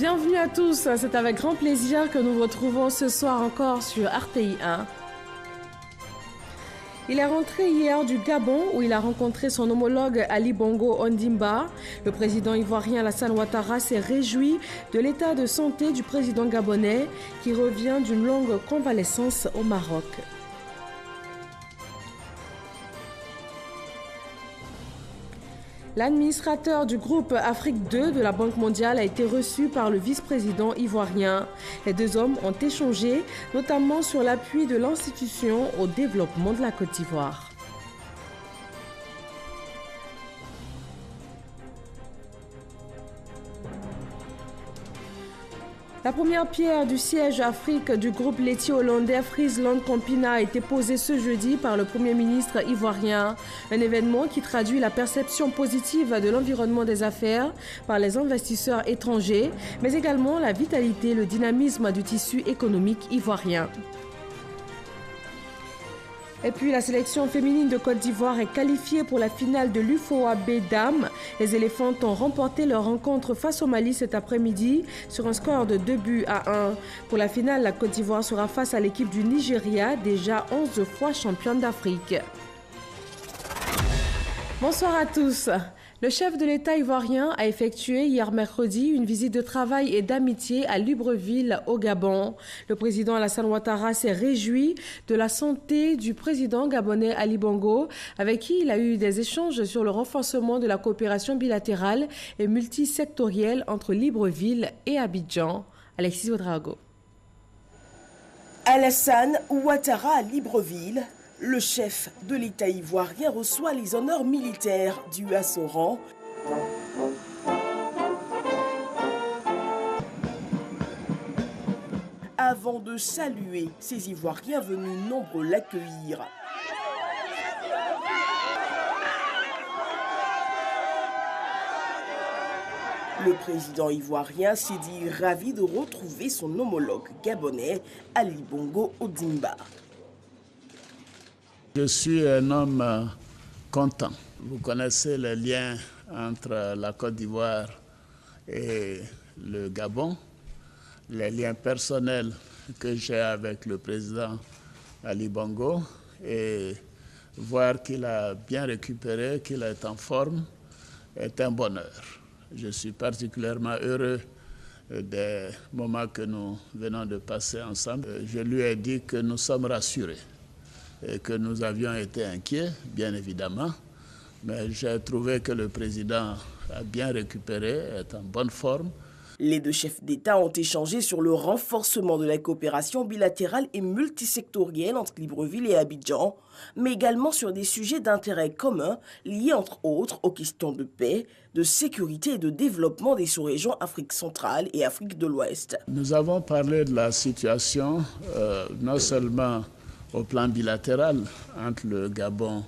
Bienvenue à tous, c'est avec grand plaisir que nous vous retrouvons ce soir encore sur RTI 1. Il est rentré hier du Gabon où il a rencontré son homologue Ali Bongo Ondimba. Le président ivoirien Alassane Ouattara s'est réjoui de l'état de santé du président gabonais qui revient d'une longue convalescence au Maroc. L'administrateur du groupe Afrique 2 de la Banque mondiale a été reçu par le vice-président ivoirien. Les deux hommes ont échangé, notamment sur l'appui de l'institution au développement de la Côte d'Ivoire. La première pierre du siège Afrique du groupe laitier hollandais Friesland Campina a été posée ce jeudi par le Premier ministre ivoirien. Un événement qui traduit la perception positive de l'environnement des affaires par les investisseurs étrangers, mais également la vitalité et le dynamisme du tissu économique ivoirien. Et puis la sélection féminine de Côte d'Ivoire est qualifiée pour la finale de l'UFOA-B Dames. Les Éléphantes ont remporté leur rencontre face au Mali cet après-midi sur un score de 2-1. Pour la finale, la Côte d'Ivoire sera face à l'équipe du Nigeria, déjà 11 fois championne d'Afrique. Bonsoir à tous. Le chef de l'État ivoirien a effectué hier mercredi une visite de travail et d'amitié à Libreville, au Gabon. Le président Alassane Ouattara s'est réjoui de la santé du président gabonais Ali Bongo, avec qui il a eu des échanges sur le renforcement de la coopération bilatérale et multisectorielle entre Libreville et Abidjan. Alexis Ouedraogo. Alassane Ouattara à Libreville. Le chef de l'État ivoirien reçoit les honneurs militaires dus à son rang. Avant de saluer ces Ivoiriens venus nombreux l'accueillir. Le président ivoirien s'est dit ravi de retrouver son homologue gabonais, Ali Bongo Ondimba. Je suis un homme content. Vous connaissez les liens entre la Côte d'Ivoire et le Gabon, les liens personnels que j'ai avec le président Ali Bongo, et voir qu'il a bien récupéré, qu'il est en forme, est un bonheur. Je suis particulièrement heureux des moments que nous venons de passer ensemble. Je lui ai dit que nous sommes rassurés et que nous avions été inquiets, bien évidemment, mais j'ai trouvé que le président a bien récupéré, est en bonne forme. Les deux chefs d'État ont échangé sur le renforcement de la coopération bilatérale et multisectorielle entre Libreville et Abidjan, mais également sur des sujets d'intérêt commun liés entre autres aux questions de paix, de sécurité et de développement des sous-régions Afrique centrale et Afrique de l'Ouest. Nous avons parlé de la situation non seulement au plan bilatéral entre le Gabon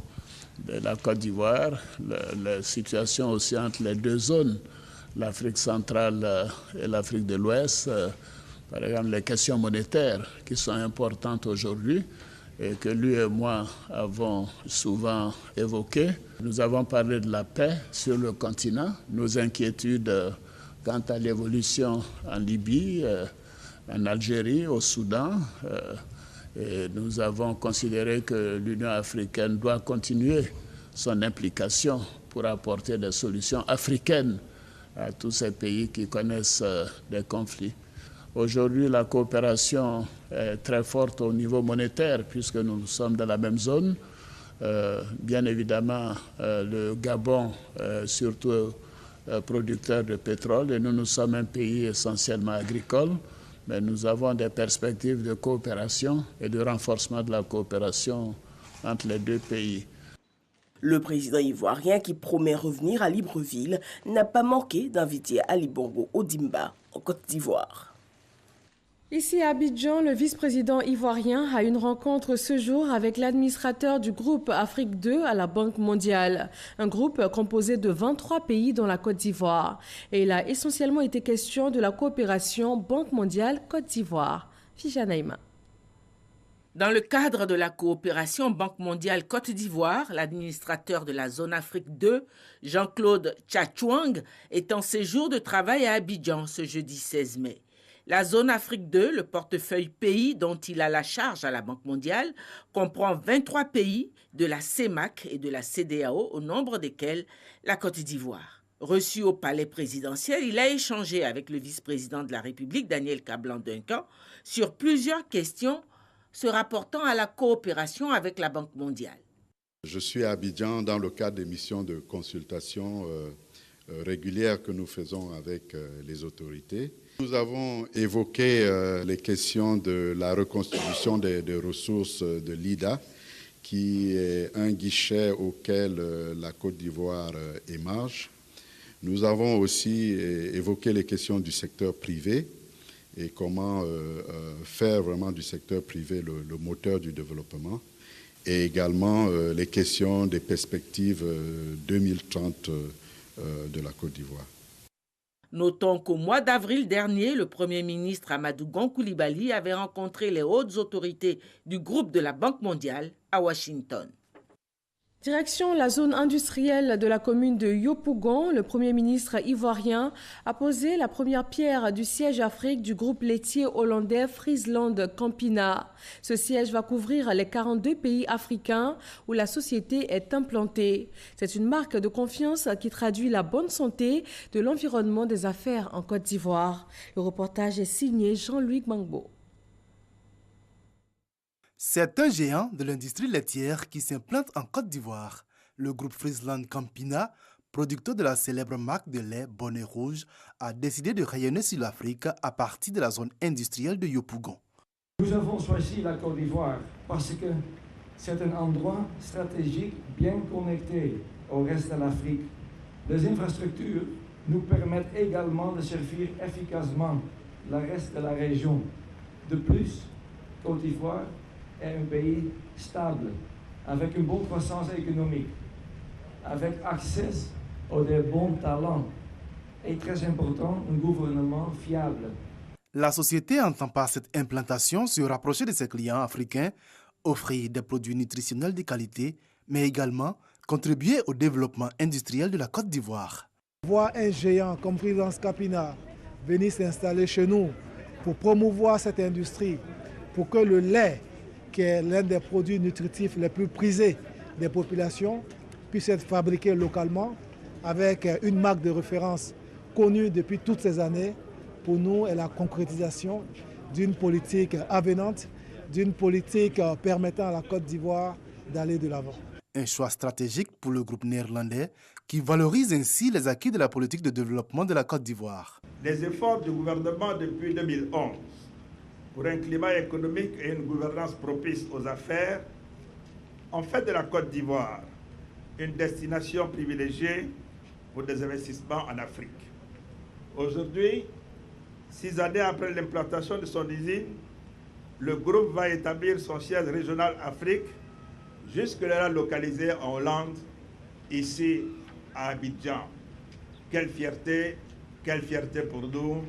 et la Côte d'Ivoire, la situation aussi entre les deux zones, l'Afrique centrale et l'Afrique de l'Ouest, par exemple les questions monétaires qui sont importantes aujourd'hui et que lui et moi avons souvent évoquées. Nous avons parlé de la paix sur le continent, nos inquiétudes quant à l'évolution en Libye, en Algérie, au Soudan. Et nous avons considéré que l'Union africaine doit continuer son implication pour apporter des solutions africaines à tous ces pays qui connaissent des conflits. Aujourd'hui, la coopération est très forte au niveau monétaire puisque nous sommes dans la même zone. Bien évidemment, le Gabon est surtout producteur de pétrole et nous sommes un pays essentiellement agricole. Mais nous avons des perspectives de coopération et de renforcement de la coopération entre les deux pays. Le président ivoirien, qui promet revenir à Libreville, n'a pas manqué d'inviter Ali Bongo Ondimba en Côte d'Ivoire. Ici à Abidjan, le vice-président ivoirien a une rencontre ce jour avec l'administrateur du groupe Afrique 2 à la Banque mondiale. Un groupe composé de 23 pays dans la Côte d'Ivoire. Et il a essentiellement été question de la coopération Banque mondiale-Côte d'Ivoire. Fija Naïma. Dans le cadre de la coopération Banque mondiale Côte d'Ivoire, l'administrateur de la zone Afrique 2, Jean-Claude Tchatchouang, est en séjour de travail à Abidjan ce jeudi 16 mai. La zone Afrique 2, le portefeuille pays dont il a la charge à la Banque mondiale, comprend 23 pays de la CEMAC et de la CEDEAO, au nombre desquels la Côte d'Ivoire. Reçu au palais présidentiel, il a échangé avec le vice-président de la République, Daniel Kablan-Duncan, sur plusieurs questions se rapportant à la coopération avec la Banque mondiale. Je suis à Abidjan dans le cadre des missions de consultation régulières que nous faisons avec les autorités. Nous avons évoqué les questions de la reconstitution des ressources de l'IDA, qui est un guichet auquel la Côte d'Ivoire émarge. Nous avons aussi évoqué les questions du secteur privé et comment faire vraiment du secteur privé le moteur du développement, et également les questions des perspectives 2030 de la Côte d'Ivoire. Notons qu'au mois d'avril dernier, le Premier ministre Amadou Gon Coulibaly avait rencontré les hautes autorités du groupe de la Banque mondiale à Washington. Direction la zone industrielle de la commune de Yopougon, le Premier ministre ivoirien a posé la première pierre du siège Afrique du groupe laitier hollandais Friesland Campina. Ce siège va couvrir les 42 pays africains où la société est implantée. C'est une marque de confiance qui traduit la bonne santé de l'environnement des affaires en Côte d'Ivoire. Le reportage est signé Jean-Louis Gbangbo. C'est un géant de l'industrie laitière qui s'implante en Côte d'Ivoire. Le groupe Friesland Campina, producteur de la célèbre marque de lait Bonnet Rouge, a décidé de rayonner sur l'Afrique à partir de la zone industrielle de Yopougon. Nous avons choisi la Côte d'Ivoire parce que c'est un endroit stratégique bien connecté au reste de l'Afrique. Les infrastructures nous permettent également de servir efficacement le reste de la région. De plus, Côte d'Ivoire est un pays stable, avec une bonne croissance économique, avec accès aux bons talents et, très important, un gouvernement fiable. La société entend par cette implantation se rapprocher de ses clients africains, offrir des produits nutritionnels de qualité, mais également contribuer au développement industriel de la Côte d'Ivoire. Voir un géant comme Friesland Campina venir s'installer chez nous pour promouvoir cette industrie, pour que le lait, qui est l'un des produits nutritifs les plus prisés des populations, puisse être fabriqué localement avec une marque de référence connue depuis toutes ces années, pour nous, est la concrétisation d'une politique avenante, d'une politique permettant à la Côte d'Ivoire d'aller de l'avant. Un choix stratégique pour le groupe néerlandais qui valorise ainsi les acquis de la politique de développement de la Côte d'Ivoire. Les efforts du gouvernement depuis 2011 pour un climat économique et une gouvernance propice aux affaires ont fait de la Côte d'Ivoire une destination privilégiée pour des investissements en Afrique. Aujourd'hui, 6 années après l'implantation de son usine, le groupe va établir son siège régional Afrique, jusque-là localisé en Hollande, ici à Abidjan. Quelle fierté pour nous,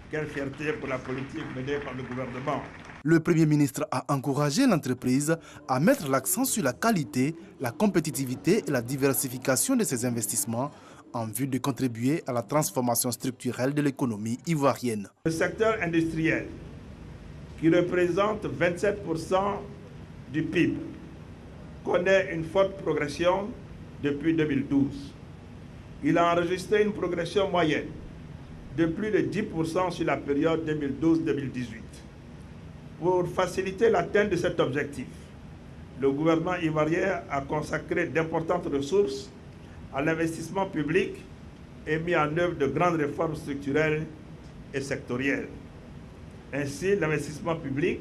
quelle fierté pour la politique menée par le gouvernement. Le Premier ministre a encouragé l'entreprise à mettre l'accent sur la qualité, la compétitivité et la diversification de ses investissements en vue de contribuer à la transformation structurelle de l'économie ivoirienne. Le secteur industriel, qui représente 27% du PIB, connaît une forte progression depuis 2012. Il a enregistré une progression moyenne de plus de 10% sur la période 2012-2018. Pour faciliter l'atteinte de cet objectif, le gouvernement ivoirien a consacré d'importantes ressources à l'investissement public et mis en œuvre de grandes réformes structurelles et sectorielles. Ainsi, l'investissement public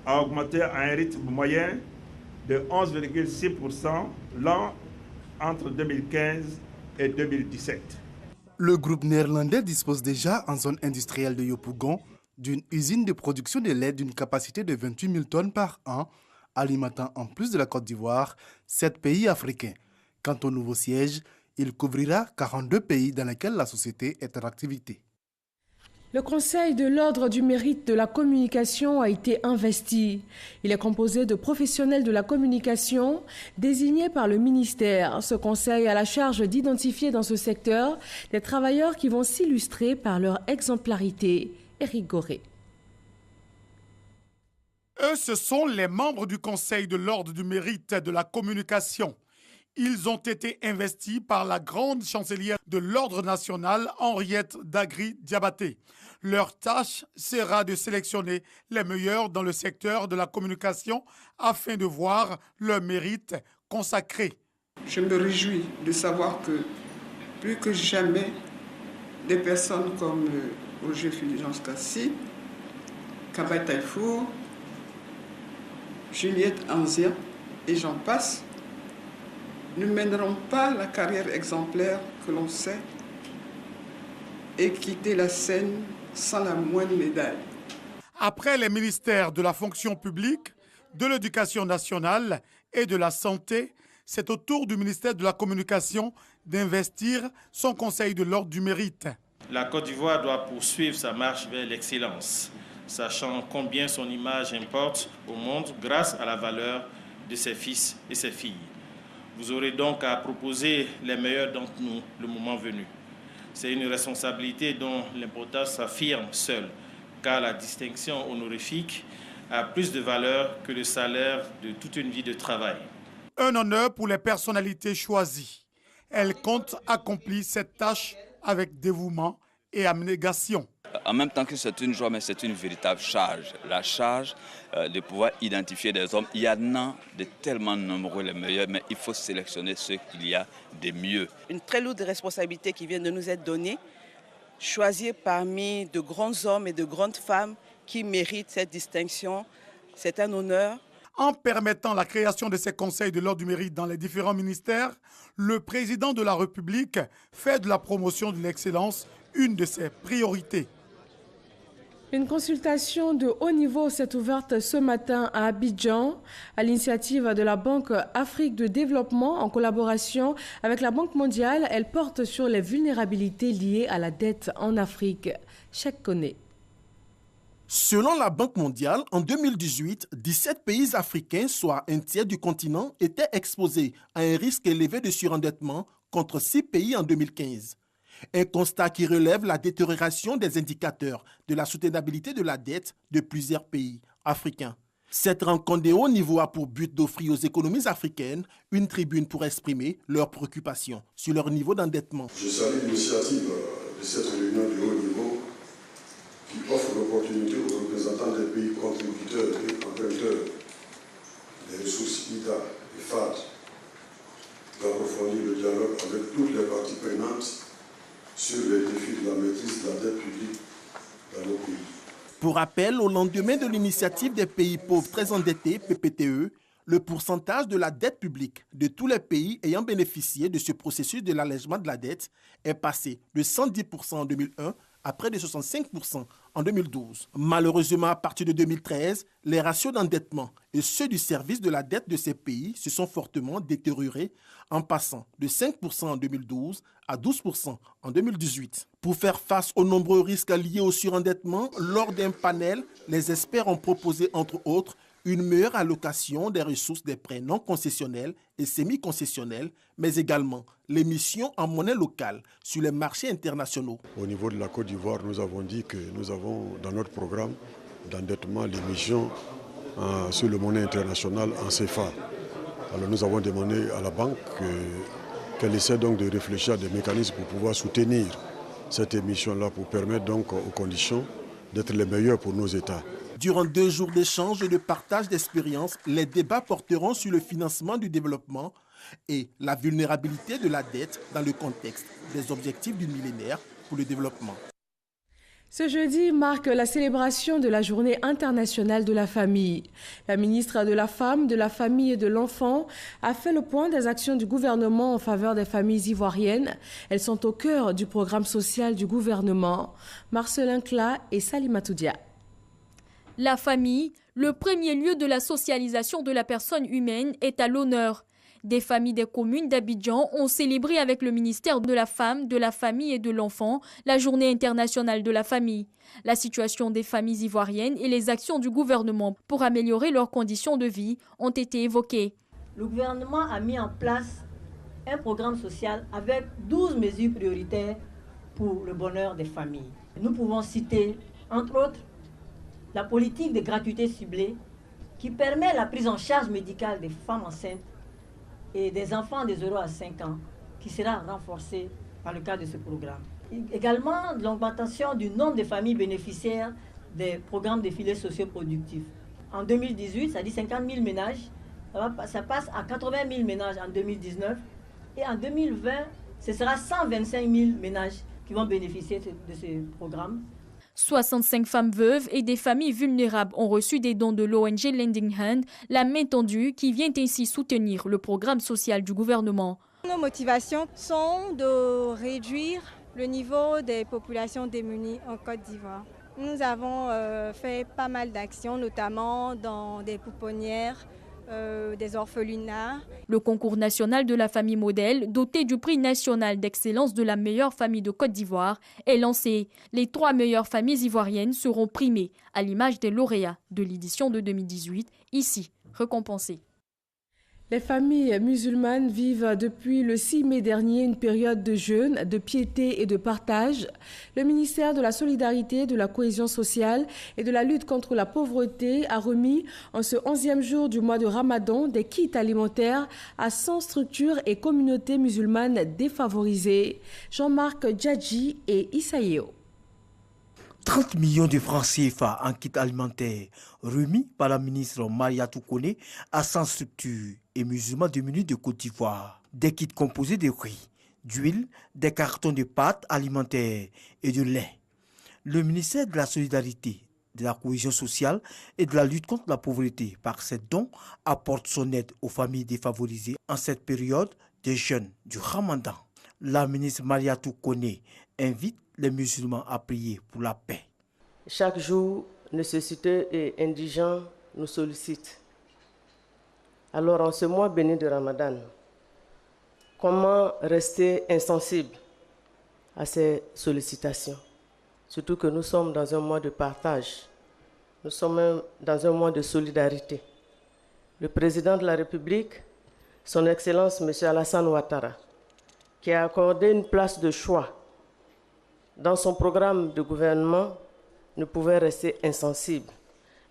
a augmenté à un rythme moyen de 11,6% l'an entre 2015 et 2017. Le groupe néerlandais dispose déjà en zone industrielle de Yopougon d'une usine de production de lait d'une capacité de 28 000 tonnes par an, alimentant en plus de la Côte d'Ivoire 7 pays africains. Quant au nouveau siège, il couvrira 42 pays dans lesquels la société est en activité. Le Conseil de l'Ordre du Mérite de la Communication a été investi. Il est composé de professionnels de la communication désignés par le ministère. Ce conseil a la charge d'identifier dans ce secteur des travailleurs qui vont s'illustrer par leur exemplarité. Éric Goré. Eux, ce sont les membres du Conseil de l'Ordre du Mérite de la Communication. Ils ont été investis par la grande chancelière de l'Ordre national, Henriette Dagri-Diabaté. Leur tâche sera de sélectionner les meilleurs dans le secteur de la communication afin de voir leur mérite consacré. Je me réjouis de savoir que plus que jamais, des personnes comme Roger Fulgence Kassi, Kaba Taïfour, Juliette Anzia et j'en passe, ne mèneront pas la carrière exemplaire que l'on sait et quitter la scène sans la moindre médaille. Après les ministères de la fonction publique, de l'éducation nationale et de la santé, c'est au tour du ministère de la Communication d'investir son Conseil de l'Ordre du Mérite. La Côte d'Ivoire doit poursuivre sa marche vers l'excellence, sachant combien son image importe au monde grâce à la valeur de ses fils et ses filles. Vous aurez donc à proposer les meilleurs d'entre nous le moment venu. C'est une responsabilité dont l'importance s'affirme seule, car la distinction honorifique a plus de valeur que le salaire de toute une vie de travail. Un honneur pour les personnalités choisies. Elles comptent accomplir cette tâche avec dévouement et abnégation. En même temps que c'est une joie, mais c'est une véritable charge. La charge de pouvoir identifier des hommes. Il y en a de tellement nombreux les meilleurs, mais il faut sélectionner ceux qu'il y a de mieux. Une très lourde responsabilité qui vient de nous être donnée, choisir parmi de grands hommes et de grandes femmes qui méritent cette distinction. C'est un honneur. En permettant la création de ces conseils de l'Ordre du Mérite dans les différents ministères, le président de la République fait de la promotion de l'excellence une de ses priorités. Une consultation de haut niveau s'est ouverte ce matin à Abidjan à l'initiative de la Banque Afrique de Développement en collaboration avec la Banque mondiale. Elle porte sur les vulnérabilités liées à la dette en Afrique. Cheikh Koné. Selon la Banque mondiale, en 2018, 17 pays africains, soit un tiers du continent, étaient exposés à un risque élevé de surendettement contre 6 pays en 2015. Un constat qui relève la détérioration des indicateurs de la soutenabilité de la dette de plusieurs pays africains. Cette rencontre de haut niveau a pour but d'offrir aux économies africaines une tribune pour exprimer leurs préoccupations sur leur niveau d'endettement. Je salue l'initiative de cette réunion de haut niveau qui offre l'opportunité aux représentants des pays contributeurs et emprunteurs des ressources IDA et FAD d'approfondir le dialogue avec toutes les parties prenantes sur les défis de la maîtrise de la dette publique dans nos pays. Pour rappel, au lendemain de l'initiative des pays pauvres très endettés, PPTE, le pourcentage de la dette publique de tous les pays ayant bénéficié de ce processus de l'allègement de la dette est passé de 110% en 2001 à près de 65% en 2012. Malheureusement, à partir de 2013, les ratios d'endettement et ceux du service de la dette de ces pays se sont fortement détériorés en passant de 5% en 2012 à 12% en 2018. Pour faire face aux nombreux risques liés au surendettement, lors d'un panel, les experts ont proposé entre autres une meilleure allocation des ressources des prêts non concessionnels et semi-concessionnels, mais également l'émission en monnaie locale sur les marchés internationaux. Au niveau de la Côte d'Ivoire, nous avons dit que nous avons dans notre programme d'endettement l'émission sur le monnaie internationale en CFA. Alors nous avons demandé à la banque qu'elle essaie donc de réfléchir à des mécanismes pour pouvoir soutenir cette émission-là, pour permettre donc aux conditions d'être les meilleures pour nos États. Durant 2 jours d'échange et de partage d'expériences, les débats porteront sur le financement du développement et la vulnérabilité de la dette dans le contexte des objectifs du millénaire pour le développement. Ce jeudi marque la célébration de la Journée internationale de la famille. La ministre de la Femme, de la Famille et de l'Enfant a fait le point des actions du gouvernement en faveur des familles ivoiriennes. Elles sont au cœur du programme social du gouvernement. Marcelin Kla et Salimatou Dia. La famille, le premier lieu de la socialisation de la personne humaine, est à l'honneur. Des familles des communes d'Abidjan ont célébré avec le ministère de la Femme, de la Famille et de l'Enfant la Journée internationale de la famille. La situation des familles ivoiriennes et les actions du gouvernement pour améliorer leurs conditions de vie ont été évoquées. Le gouvernement a mis en place un programme social avec 12 mesures prioritaires pour le bonheur des familles. Nous pouvons citer, entre autres, la politique de gratuité ciblée qui permet la prise en charge médicale des femmes enceintes et des enfants de 0 à 5 ans, qui sera renforcée par le cadre de ce programme. Également, l'augmentation du nombre de familles bénéficiaires des programmes de filets socioproductifs. En 2018, ça dit 50 000 ménages, ça passe à 80 000 ménages en 2019, et en 2020, ce sera 125 000 ménages qui vont bénéficier de ce programme. 65 femmes veuves et des familles vulnérables ont reçu des dons de l'ONG Lending Hand, la main tendue, qui vient ainsi soutenir le programme social du gouvernement. Nos motivations sont de réduire le niveau des populations démunies en Côte d'Ivoire. Nous avons fait pas mal d'actions, notamment dans des pouponnières, des orphelinats. Le concours national de la famille modèle, doté du prix national d'excellence de la meilleure famille de Côte d'Ivoire, est lancé. Les 3 meilleures familles ivoiriennes seront primées, à l'image des lauréats de l'édition de 2018, ici récompensés. Les familles musulmanes vivent depuis le 6 mai dernier une période de jeûne, de piété et de partage. Le ministère de la Solidarité, de la Cohésion sociale et de la lutte contre la pauvreté a remis en ce 11e jour du mois de Ramadan des kits alimentaires à 100 structures et communautés musulmanes défavorisées. Jean-Marc Djadji et Issaïo. 30 millions de francs CFA en kit alimentaire remis par la ministre Mariatou Kone à 100 structures et musulmans démunis de Côte d'Ivoire. Des kits composés de riz, d'huile, des cartons de pâtes alimentaires et de lait. Le ministère de la Solidarité, de la Cohésion sociale et de la lutte contre la pauvreté, par ces dons, apporte son aide aux familles défavorisées en cette période de jeûne du Ramadan. La ministre Mariatou Kone invite les musulmans à prier pour la paix. Chaque jour, nécessiteux et indigents nous sollicitent. Alors, en ce mois béni de Ramadan, comment rester insensible à ces sollicitations? Surtout que nous sommes dans un mois de partage, nous sommes même dans un mois de solidarité. Le président de la République, son Excellence M. Alassane Ouattara, qui a accordé une place de choix dans son programme de gouvernement, ne pouvait rester insensible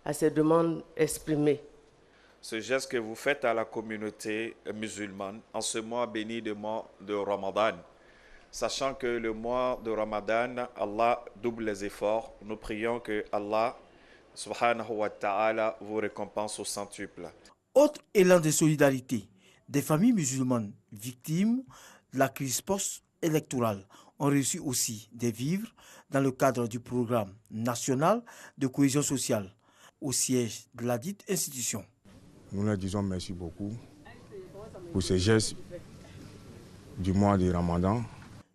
à ces demandes exprimées. Ce geste que vous faites à la communauté musulmane en ce mois béni de Ramadan, sachant que le mois de Ramadan, Allah double les efforts, nous prions que Allah, subhanahu wa ta'ala, vous récompense au centuple. Autre élan de solidarité, des familles musulmanes victimes de la crise post-électorale ont reçu aussi des vivres dans le cadre du programme national de cohésion sociale au siège de la dite institution. Nous leur disons merci beaucoup pour ces gestes du mois de Ramadan.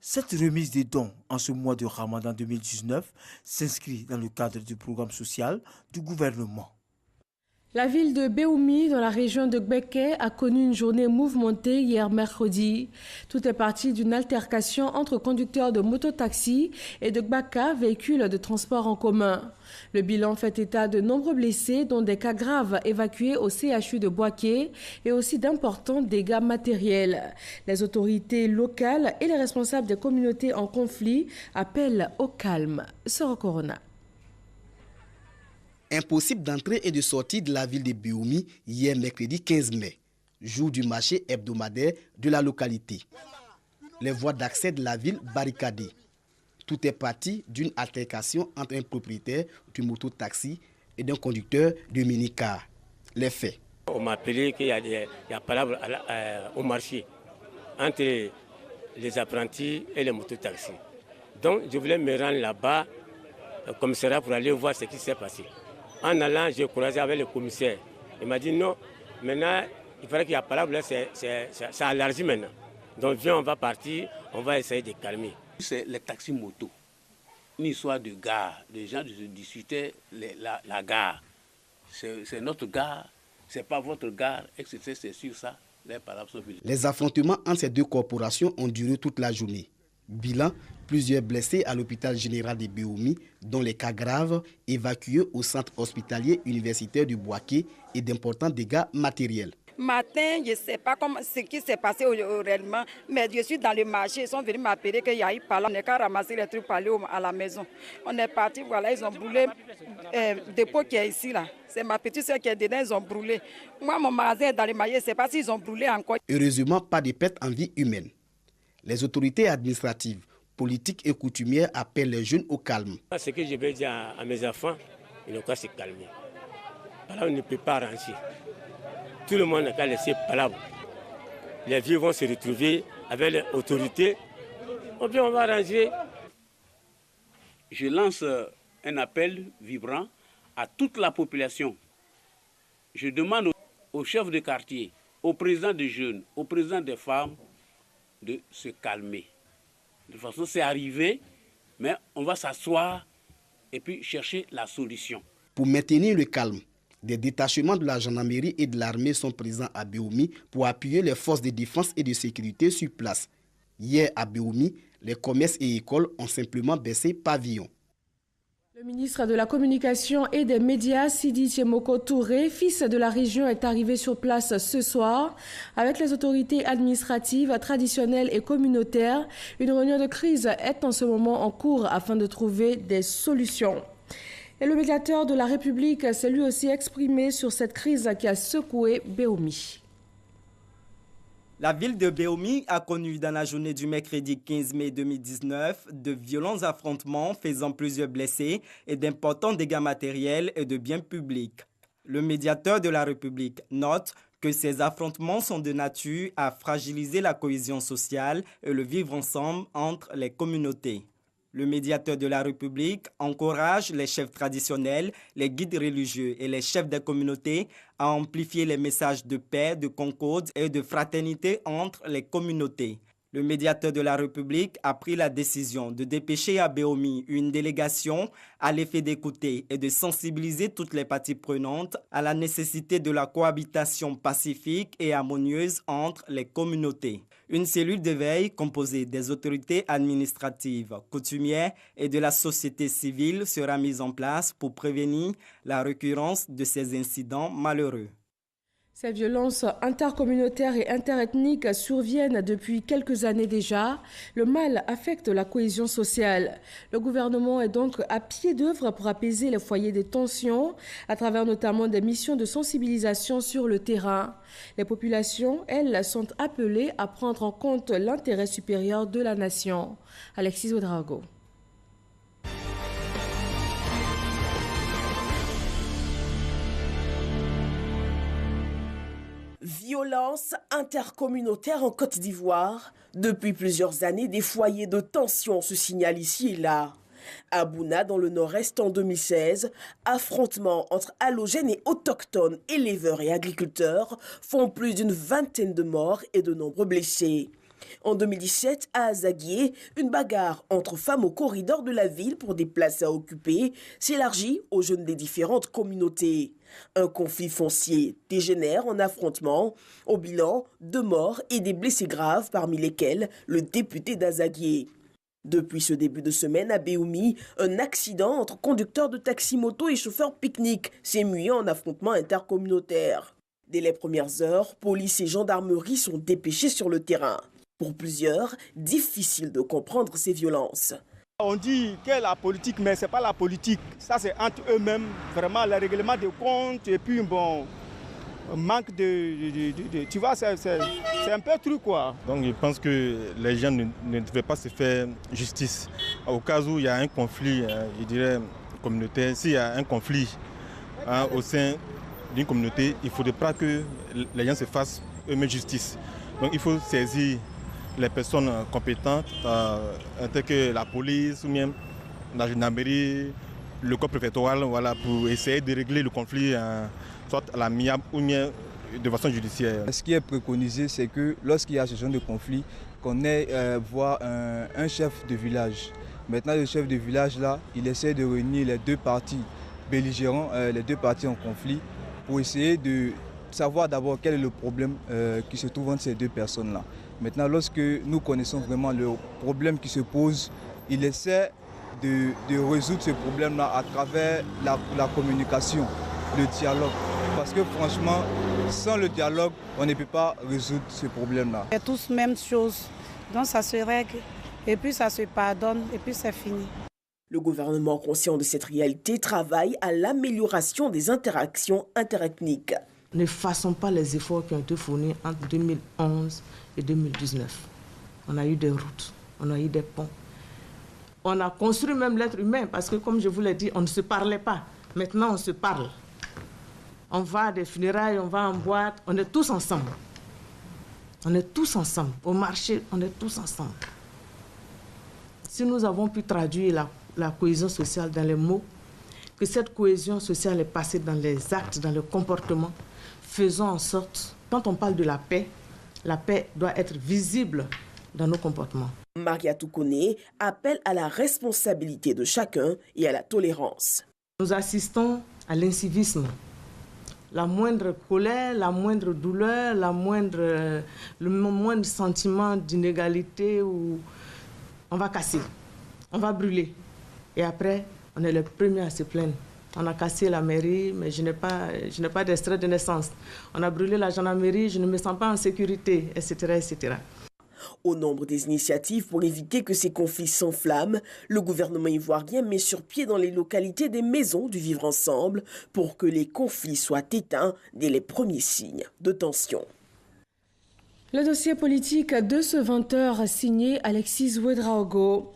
Cette remise des dons en ce mois de Ramadan 2019 s'inscrit dans le cadre du programme social du gouvernement. La ville de Béoumi, dans la région de Gbeke, a connu une journée mouvementée hier mercredi. Tout est parti d'une altercation entre conducteurs de mototaxi et de Gbaka, véhicules de transport en commun. Le bilan fait état de nombreux blessés, dont des cas graves évacués au CHU de Boaké et aussi d'importants dégâts matériels. Les autorités locales et les responsables des communautés en conflit appellent au calme. Soro Corona. Impossible d'entrer et de sortir de la ville de Béoumi hier mercredi 15 mai, jour du marché hebdomadaire de la localité. Les voies d'accès de la ville barricadées. Tout est parti d'une altercation entre un propriétaire du moto-taxi et d'un conducteur de minicar. Les faits. On m'a appelé qu'il y a palabre au marché entre les apprentis et les moto-taxis. Donc je voulais me rendre là-bas au commissariat pour aller voir ce qui s'est passé. En allant, j'ai croisé avec le commissaire. Il m'a dit non, maintenant, il fallait qu'il y ait palabre, là, ça élargit maintenant. Donc viens, on va partir, on va essayer de calmer. C'est les taxis motos, une histoire de gare. Les gens discutaient la gare. C'est notre gare, c'est pas votre gare, etc. C'est sur ça. les palabres sont finies. Les affrontements entre ces deux corporations ont duré toute la journée. Bilan, plusieurs blessés à l'hôpital général de Béoumi, dont les cas graves, évacués au centre hospitalier universitaire du Bouaké et d'importants dégâts matériels. Matin, je ne sais pas ce qui s'est passé réellement, mais je suis dans le marché, ils sont venus m'appeler qu'il y a eu par là. On n'est qu'à ramasser les trucs pour aller à la maison. On est parti, voilà, ils ont brûlé le dépôt qui est ici, là. C'est ma petite soeur qui est dedans, ils ont brûlé. Moi, mon magasin est dans le marché, je ne sais pas s'ils ont brûlé encore. Heureusement, pas de pertes en vie humaine. Les autorités administratives, politiques et coutumières appellent les jeunes au calme. Ce que je vais dire à mes enfants, ils n'ont qu'à se calmer. Par là, on ne peut pas ranger. Tout le monde n'a qu'à laisser palabre. Les vieux vont se retrouver avec les autorités. On va arranger. Je lance un appel vibrant à toute la population. Je demande aux chefs de quartier, aux présidents des jeunes, aux présidents des femmes de se calmer. De toute façon, c'est arrivé, mais on va s'asseoir et puis chercher la solution. Pour maintenir le calme, des détachements de la gendarmerie et de l'armée sont présents à Béoumi pour appuyer les forces de défense et de sécurité sur place. Hier à Béoumi, les commerces et écoles ont simplement baissé pavillon. Le ministre de la Communication et des Médias, Sidi Tchemoko Touré, fils de la région, est arrivé sur place ce soir avec les autorités administratives, traditionnelles et communautaires. Une réunion de crise est en ce moment en cours afin de trouver des solutions. Et le médiateur de la République s'est lui aussi exprimé sur cette crise qui a secoué Béoumi. La ville de Béoumi a connu dans la journée du mercredi 15 mai 2019 de violents affrontements faisant plusieurs blessés et d'importants dégâts matériels et de biens publics. Le médiateur de la République note que ces affrontements sont de nature à fragiliser la cohésion sociale et le vivre ensemble entre les communautés. Le médiateur de la République encourage les chefs traditionnels, les guides religieux et les chefs des communautés à amplifier les messages de paix, de concorde et de fraternité entre les communautés. Le médiateur de la République a pris la décision de dépêcher à Béoumi une délégation à l'effet d'écouter et de sensibiliser toutes les parties prenantes à la nécessité de la cohabitation pacifique et harmonieuse entre les communautés. Une cellule de veille composée des autorités administratives, coutumières et de la société civile sera mise en place pour prévenir la récurrence de ces incidents malheureux. Ces violences intercommunautaires et interethniques surviennent depuis quelques années déjà. Le mal affecte la cohésion sociale. Le gouvernement est donc à pied d'œuvre pour apaiser les foyers des tensions, à travers notamment des missions de sensibilisation sur le terrain. Les populations, elles, sont appelées à prendre en compte l'intérêt supérieur de la nation. Alexis Ouedraogo. Violence intercommunautaire en Côte d'Ivoire. Depuis plusieurs années, des foyers de tension se signalent ici et là. À Bouna, dans le nord-est, en 2016, affrontements entre allogènes et autochtones, éleveurs et agriculteurs font plus d'une vingtaine de morts et de nombreux blessés. En 2017, à Azaguié, une bagarre entre femmes au corridor de la ville pour des places à occuper s'élargit aux jeunes des différentes communautés. Un conflit foncier dégénère en affrontement, au bilan 2 morts et des blessés graves, parmi lesquels le député d'Azaguié. Depuis ce début de semaine à Béoumi, un accident entre conducteurs de taxi-moto et chauffeurs pique-nique s'est mué en affrontement intercommunautaire. Dès les premières heures, police et gendarmerie sont dépêchés sur le terrain. Pour plusieurs, difficile de comprendre ces violences. On dit que la politique, mais ce n'est pas la politique. Ça, c'est entre eux-mêmes, vraiment, le règlement de compte et puis, bon, manque de tu vois, c'est un peu truc, quoi. Donc, je pense que les gens ne devraient pas se faire justice. Au cas où il y a un conflit, je dirais, communautaire, s'il y a un conflit au sein d'une communauté, il ne faudrait pas que les gens se fassent eux-mêmes justice. Donc, il faut saisir les personnes compétentes, telles que la police ou même la gendarmerie, le corps préfectoral, voilà, pour essayer de régler le conflit, soit à l'amiable ou bien de façon judiciaire. Ce qui est préconisé, c'est que lorsqu'il y a ce genre de conflit, qu'on ait voir un chef de village. Maintenant, le chef de village, là, il essaie de réunir les deux parties belligérants, les deux parties en conflit, pour essayer de savoir d'abord quel est le problème qui se trouve entre ces deux personnes-là. Maintenant, lorsque nous connaissons vraiment le problème qui se pose, il essaie de résoudre ce problème-là à travers la communication, le dialogue. Parce que franchement, sans le dialogue, on ne peut pas résoudre ce problème-là. C'est tous la même chose, donc ça se règle, et puis ça se pardonne, et puis c'est fini. Le gouvernement, conscient de cette réalité, travaille à l'amélioration des interactions interethniques. Ne fassons pas les efforts qui ont été fournis entre 2011 et 2019. On a eu des routes, on a eu des ponts. On a construit même l'être humain parce que, comme je vous l'ai dit, on ne se parlait pas. Maintenant, on se parle. On va à des funérailles, on va en boîte, on est tous ensemble. On est tous ensemble. Au marché, on est tous ensemble. Si nous avons pu traduire la cohésion sociale dans les mots, que cette cohésion sociale est passée dans les actes, dans le comportement, faisons en sorte, quand on parle de la paix doit être visible dans nos comportements. Mariatou Koné appelle à la responsabilité de chacun et à la tolérance. Nous assistons à l'incivisme. La moindre colère, la moindre douleur, le moindre sentiment d'inégalité, on va casser, on va brûler. Et après, on est les premiers à se plaindre. On a cassé la mairie, mais je n'ai pas d'extrait de naissance. On a brûlé la gendarmerie, je ne me sens pas en sécurité, etc., etc. Au nombre des initiatives pour éviter que ces conflits s'enflamment, le gouvernement ivoirien met sur pied dans les localités des maisons du vivre ensemble pour que les conflits soient éteints dès les premiers signes de tension. Le dossier politique de ce 20h signé Alexis Ouedraogo.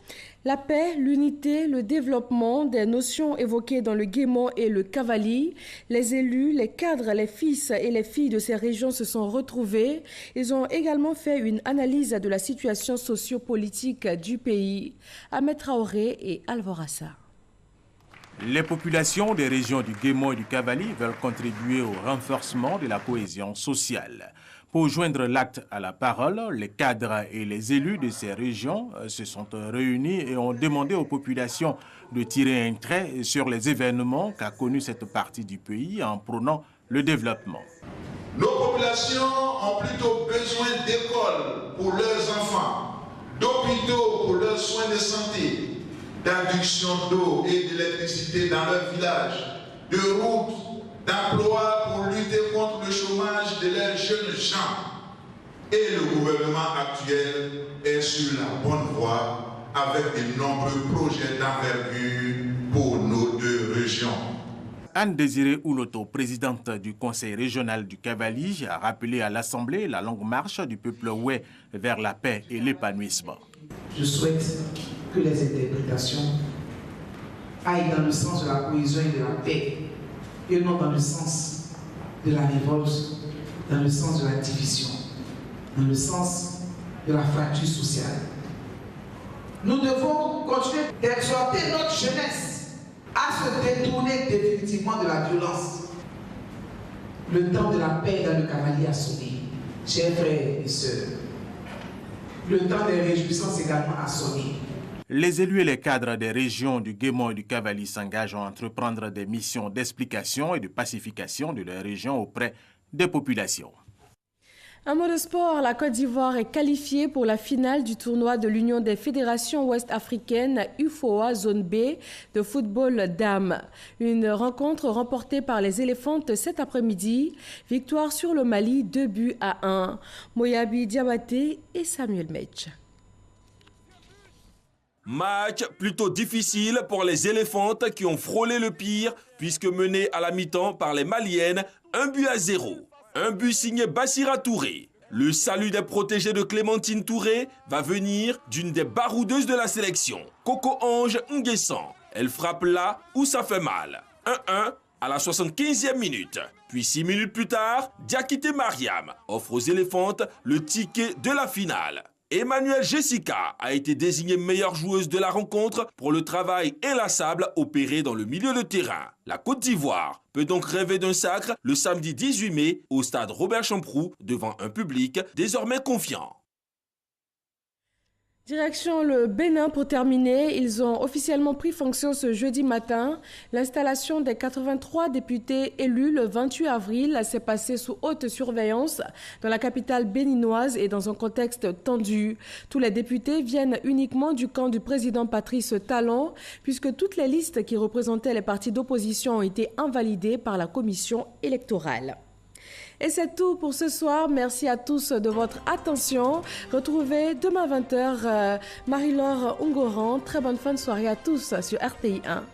La paix, l'unité, le développement, des notions évoquées dans le Guémon et le Cavali. Les élus, les cadres, les fils et les filles de ces régions se sont retrouvés. Ils ont également fait une analyse de la situation socio-politique du pays. Ahmed Traoré et Alvorassa. Les populations des régions du Guémon et du Cavali veulent contribuer au renforcement de la cohésion sociale. Pour joindre l'acte à la parole, les cadres et les élus de ces régions se sont réunis et ont demandé aux populations de tirer un trait sur les événements qu'a connus cette partie du pays en prônant le développement. Nos populations ont plutôt besoin d'écoles pour leurs enfants, d'hôpitaux pour leurs soins de santé, d'induction d'eau et d'électricité dans leur village, de routes, d'emploi pour lutter contre le chômage de leurs jeunes gens. Et le gouvernement actuel est sur la bonne voie avec de nombreux projets d'envergure pour nos deux régions. Anne-Désirée Ouloto, présidente du conseil régional du Cavali, a rappelé à l'Assemblée la longue marche du peuple oué vers la paix et l'épanouissement. Je souhaite que les interprétations aillent dans le sens de la cohésion et de la paix, et non dans le sens de la révolte, dans le sens de la division, dans le sens de la fracture sociale. Nous devons continuer d'exhorter notre jeunesse à se détourner définitivement de la violence. Le temps de la paix dans le Cavali a sonné, chers frères et sœurs. Le temps des réjouissances également a sonné. Les élus et les cadres des régions du Guémon et du Cavali s'engagent à entreprendre des missions d'explication et de pacification de leur région auprès des populations. Un mot de sport, la Côte d'Ivoire est qualifiée pour la finale du tournoi de l'Union des fédérations ouest-africaines UFOA Zone B de football dames. Une rencontre remportée par les éléphantes cet après-midi. Victoire sur le Mali, 2-1. Moyabi Diabaté et Samuel Metch. Match plutôt difficile pour les éléphantes qui ont frôlé le pire puisque menées à la mi-temps par les Maliennes, 1-0. Un but signé Bassira Touré. Le salut des protégés de Clémentine Touré va venir d'une des baroudeuses de la sélection, Coco Ange Nguessan. Elle frappe là où ça fait mal. 1-1 à la 75e minute. Puis 6 minutes plus tard, Diakité Mariam offre aux éléphantes le ticket de la finale. Emmanuelle Jessica a été désignée meilleure joueuse de la rencontre pour le travail inlassable opéré dans le milieu de terrain. La Côte d'Ivoire peut donc rêver d'un sacre le samedi 18 mai au stade Robert Champroux devant un public désormais confiant. Direction le Bénin pour terminer. Ils ont officiellement pris fonction ce jeudi matin. L'installation des 83 députés élus le 28 avril s'est passée sous haute surveillance dans la capitale béninoise et dans un contexte tendu. Tous les députés viennent uniquement du camp du président Patrice Talon, puisque toutes les listes qui représentaient les partis d'opposition ont été invalidées par la commission électorale. Et c'est tout pour ce soir. Merci à tous de votre attention. Retrouvez demain 20h Marie-Laure Ungoran. Très bonne fin de soirée à tous sur RTI 1.